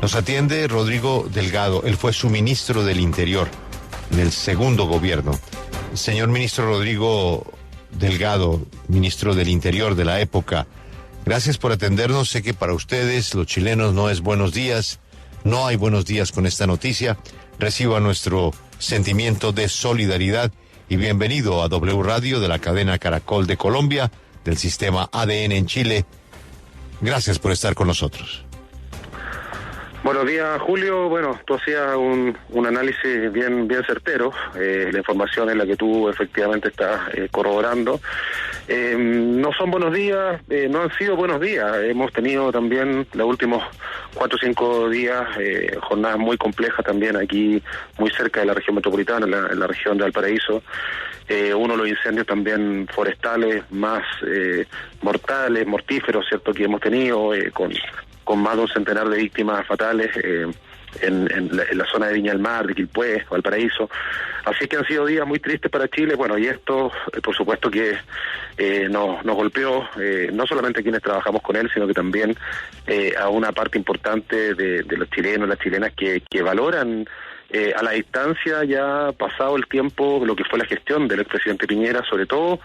Nos atiende Rodrigo Delgado, él fue su ministro del Interior en el segundo gobierno. Señor ministro Rodrigo Delgado, ministro del Interior de la época, gracias por atendernos. Sé que para ustedes, los chilenos, no es buenos días, no hay buenos días con esta noticia. Reciba nuestro sentimiento de solidaridad y bienvenido a W Radio de la cadena Caracol de Colombia, del sistema ADN en Chile. Gracias por estar con nosotros. Buenos días, Julio. Bueno, tú hacías un análisis bien certero. La información en la que tú efectivamente estás corroborando. No son buenos días, no han sido buenos días. Hemos tenido también los últimos 4 o 5 días jornadas muy complejas también aquí, muy cerca de la región metropolitana, en la región de Valparaíso. Uno de los incendios también forestales más mortíferos, ¿cierto?, que hemos tenido, con más de un centenar de víctimas fatales en la zona de Viña del Mar, de Quilpué, Valparaíso. Así que han sido días muy tristes para Chile. Bueno, y esto, por supuesto que nos golpeó, no solamente a quienes trabajamos con él, sino que también a una parte importante de los chilenos, las chilenas que valoran a la distancia, ya pasado el tiempo, lo que fue la gestión del expresidente Piñera, sobre todo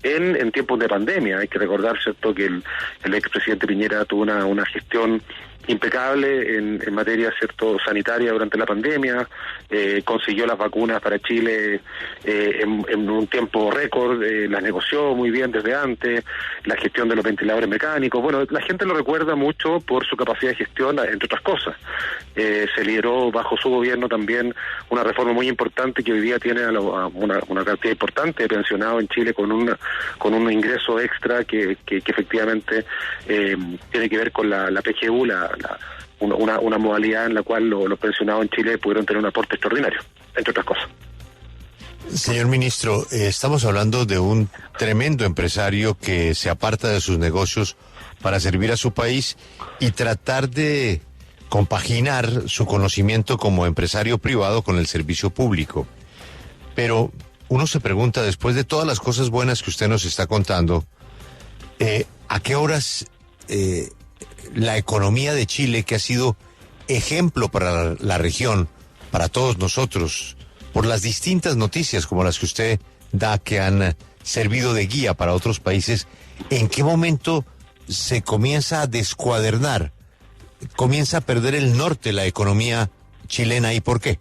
en tiempos de pandemia. Hay que recordar, ¿cierto?, que el expresidente Piñera tuvo una gestión impecable en materia, ¿cierto?, sanitaria durante la pandemia, consiguió las vacunas para Chile en un tiempo récord, las negoció muy bien desde antes, la gestión de los ventiladores mecánicos. Bueno, la gente lo recuerda mucho por su capacidad de gestión, entre otras cosas. Se lideró bajo su gobierno también una reforma muy importante que hoy día tiene a una cantidad importante de pensionados en Chile con un ingreso extra que efectivamente tiene que ver con la PGU, una modalidad en la cual los pensionados en Chile pudieron tener un aporte extraordinario, entre otras cosas. Señor ministro, estamos hablando de un tremendo empresario que se aparta de sus negocios para servir a su país y tratar de compaginar su conocimiento como empresario privado con el servicio público. Pero uno se pregunta, después de todas las cosas buenas que usted nos está contando, ¿a qué horas la economía de Chile, que ha sido ejemplo para la región, para todos nosotros, por las distintas noticias como las que usted da, que han servido de guía para otros países, en qué momento se comienza a descuadernar, comienza a perder el norte la economía chilena, y por qué?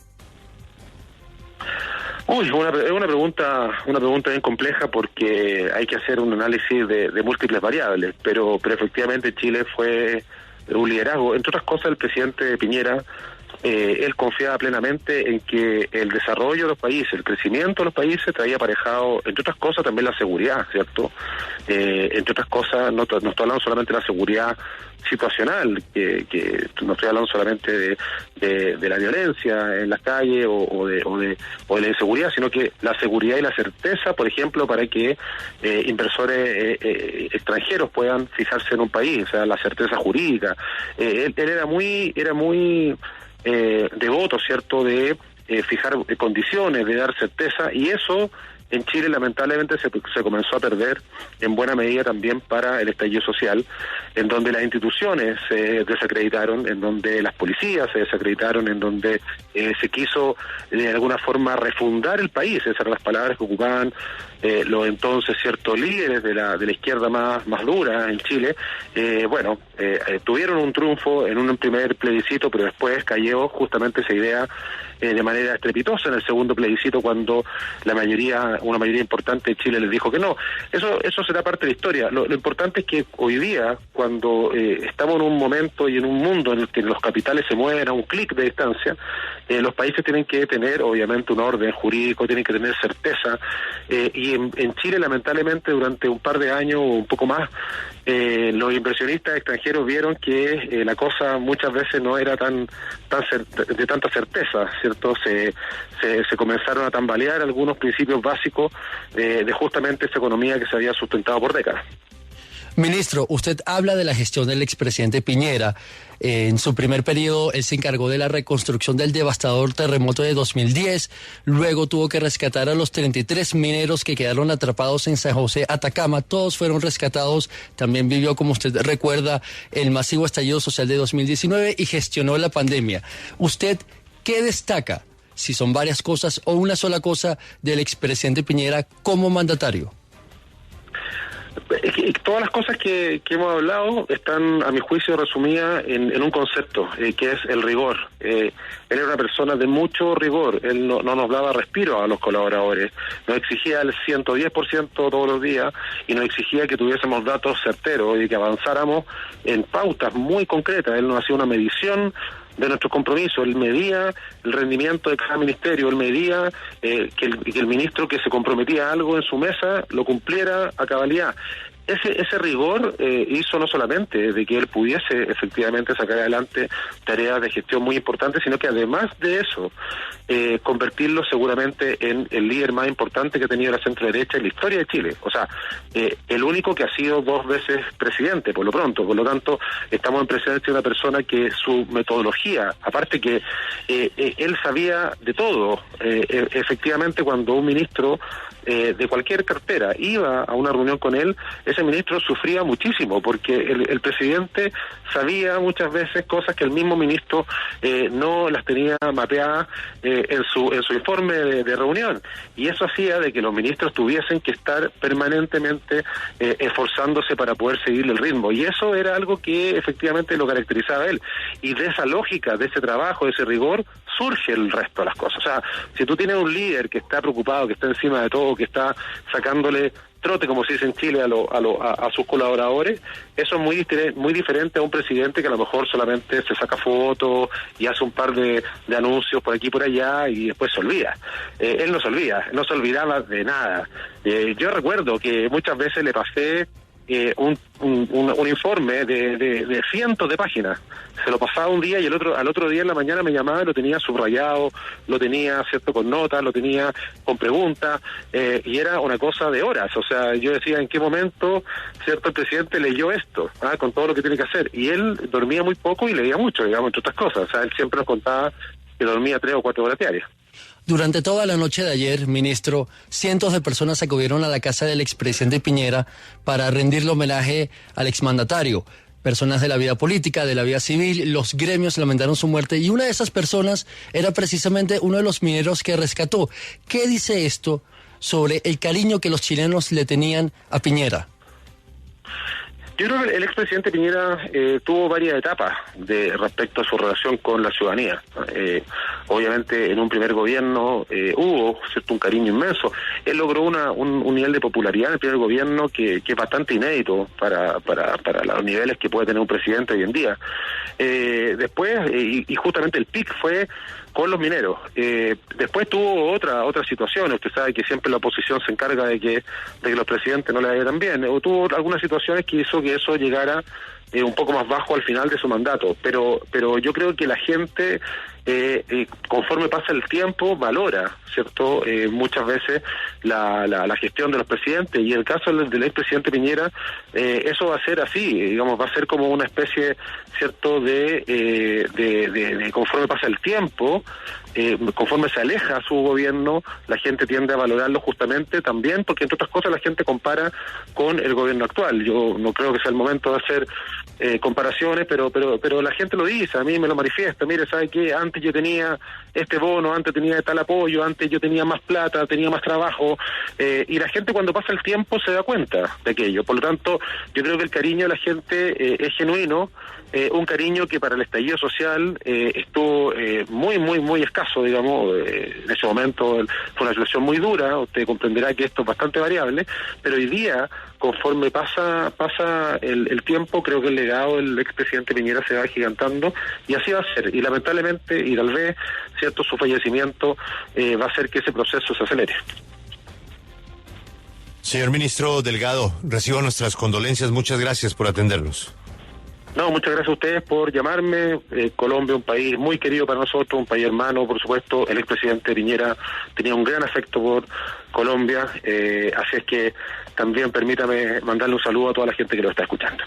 Es una pregunta bien compleja, porque hay que hacer un análisis de múltiples variables, pero efectivamente Chile fue un liderazgo. Entre otras cosas, el presidente Piñera, él confiaba plenamente en que el desarrollo de los países, el crecimiento de los países traía aparejado, entre otras cosas, también la seguridad, ¿cierto? Entre otras cosas, no estoy hablando solamente de la seguridad situacional, que no estoy hablando solamente de la violencia en las calles o de la inseguridad, sino que la seguridad y la certeza, por ejemplo, para que inversores extranjeros puedan fijarse en un país, o sea, la certeza jurídica. Él era muy devoto, ¿cierto?, de fijar condiciones, de dar certeza, y eso en Chile lamentablemente se comenzó a perder en buena medida también para el estallido social, en donde las instituciones se desacreditaron, en donde las policías se desacreditaron, en donde se quiso de alguna forma refundar el país. Esas eran las palabras que ocupaban los entonces ciertos líderes de la izquierda más dura en Chile. Tuvieron un triunfo en un primer plebiscito, pero después cayó justamente esa idea de manera estrepitosa en el segundo plebiscito, cuando una mayoría importante de Chile les dijo que no. Eso será parte de la historia. Lo importante es que hoy día, cuando estamos en un momento y en un mundo en el que los capitales se mueven a un clic de distancia, los países tienen que tener, obviamente, un orden jurídico, tienen que tener certeza, y en Chile, lamentablemente, durante un par de años o un poco más, los inversionistas extranjeros vieron que la cosa muchas veces no era de tanta certeza, ¿cierto? Se comenzaron a tambalear algunos principios básicos de justamente esa economía que se había sustentado por décadas. Ministro, usted habla de la gestión del expresidente Piñera. En su primer periodo, él se encargó de la reconstrucción del devastador terremoto de 2010. Luego tuvo que rescatar a los 33 mineros que quedaron atrapados en San José, Atacama. Todos fueron rescatados. También vivió, como usted recuerda, el masivo estallido social de 2019 y gestionó la pandemia. ¿Usted qué destaca, si son varias cosas o una sola cosa, del expresidente Piñera como mandatario? Todas las cosas que hemos hablado están, a mi juicio, resumidas en un concepto, que es el rigor. Él era una persona de mucho rigor, él no nos daba respiro a los colaboradores, nos exigía el 110% todos los días y nos exigía que tuviésemos datos certeros y que avanzáramos en pautas muy concretas. Él nos hacía una medición de nuestros compromisos, él medía el rendimiento de cada ministerio, él medía que el ministro que se comprometía a algo en su mesa lo cumpliera a cabalidad. Ese rigor hizo no solamente de que él pudiese efectivamente sacar adelante tareas de gestión muy importantes, sino que además de eso, convertirlo seguramente en el líder más importante que ha tenido la centro-derecha en la historia de Chile. O sea, el único que ha sido 2 veces presidente, por lo pronto. Por lo tanto, estamos en presencia de una persona que su metodología, aparte que él sabía de todo. Efectivamente, cuando un ministro de cualquier cartera iba a una reunión con él, ese ministro sufría muchísimo, porque el presidente sabía muchas veces cosas que el mismo ministro no las tenía mapeadas en su informe de reunión, y eso hacía de que los ministros tuviesen que estar permanentemente esforzándose para poder seguirle el ritmo, y eso era algo que efectivamente lo caracterizaba a él, y de esa lógica, de ese trabajo, de ese rigor, surge el resto de las cosas. O sea, si tú tienes un líder que está preocupado, que está encima de todo, que está sacándole trote, como se dice en Chile, a sus colaboradores, eso es muy diferente a un presidente que a lo mejor solamente se saca fotos y hace un par de anuncios por aquí y por allá y después se olvida. Él no se olvidaba de nada. Yo recuerdo que muchas veces le pasé un informe de cientos de páginas. Se lo pasaba un día y al otro día en la mañana me llamaba y lo tenía subrayado, lo tenía, ¿cierto?, con notas, lo tenía con preguntas, y era una cosa de horas. O sea, yo decía, ¿en qué momento, cierto, el presidente leyó esto? Con todo lo que tiene que hacer. Y él dormía muy poco y leía mucho, digamos, entre otras cosas. O sea, él siempre nos contaba que dormía 3 o 4 horas diarias. Durante toda la noche de ayer, ministro, cientos de personas acudieron a la casa del expresidente Piñera para rendirle homenaje al exmandatario. Personas de la vida política, de la vida civil, los gremios lamentaron su muerte y una de esas personas era precisamente uno de los mineros que rescató. ¿Qué dice esto sobre el cariño que los chilenos le tenían a Piñera? Yo creo que el expresidente Piñera tuvo varias etapas respecto a su relación con la ciudadanía. Obviamente en un primer gobierno hubo, ¿cierto?, un cariño inmenso. Él logró un nivel de popularidad en el primer gobierno que es bastante inédito para los niveles que puede tener un presidente hoy en día. Después, y justamente el pic fue con los mineros. Después tuvo otra situación. Usted sabe que siempre la oposición se encarga de que los presidentes no le vaya tan bien. Tuvo algunas situaciones que hizo que eso llegara un poco más bajo al final de su mandato. Pero yo creo que la gente, conforme pasa el tiempo, valora, ¿cierto?, muchas veces la gestión de los presidentes, y en el caso del expresidente Piñera, eso va a ser así, digamos, va a ser como una especie, ¿cierto?, de conforme pasa el tiempo, conforme se aleja su gobierno, la gente tiende a valorarlo justamente también, porque entre otras cosas la gente compara con el gobierno actual. Yo no creo que sea el momento de hacer comparaciones, pero la gente lo dice, a mí me lo manifiesta. Mire, ¿sabe qué? Antes yo tenía este bono, antes tenía tal apoyo, antes yo tenía más plata, tenía más trabajo, y la gente cuando pasa el tiempo se da cuenta de aquello. Por lo tanto, yo creo que el cariño de la gente es genuino, un cariño que para el estallido social estuvo muy escaso, digamos. En ese momento fue una situación muy dura. Usted comprenderá que esto es bastante variable, pero hoy día, conforme pasa el tiempo, creo que el legado del expresidente Piñera se va agigantando, y así va a ser. Y lamentablemente, y tal vez, cierto, su fallecimiento va a hacer que ese proceso se acelere. Señor ministro Delgado, recibo nuestras condolencias. Muchas gracias por atendernos. No, muchas gracias a ustedes por llamarme. Colombia, un país muy querido para nosotros, un país hermano, por supuesto. El expresidente Piñera tenía un gran afecto por Colombia, así es que también permítame mandarle un saludo a toda la gente que lo está escuchando.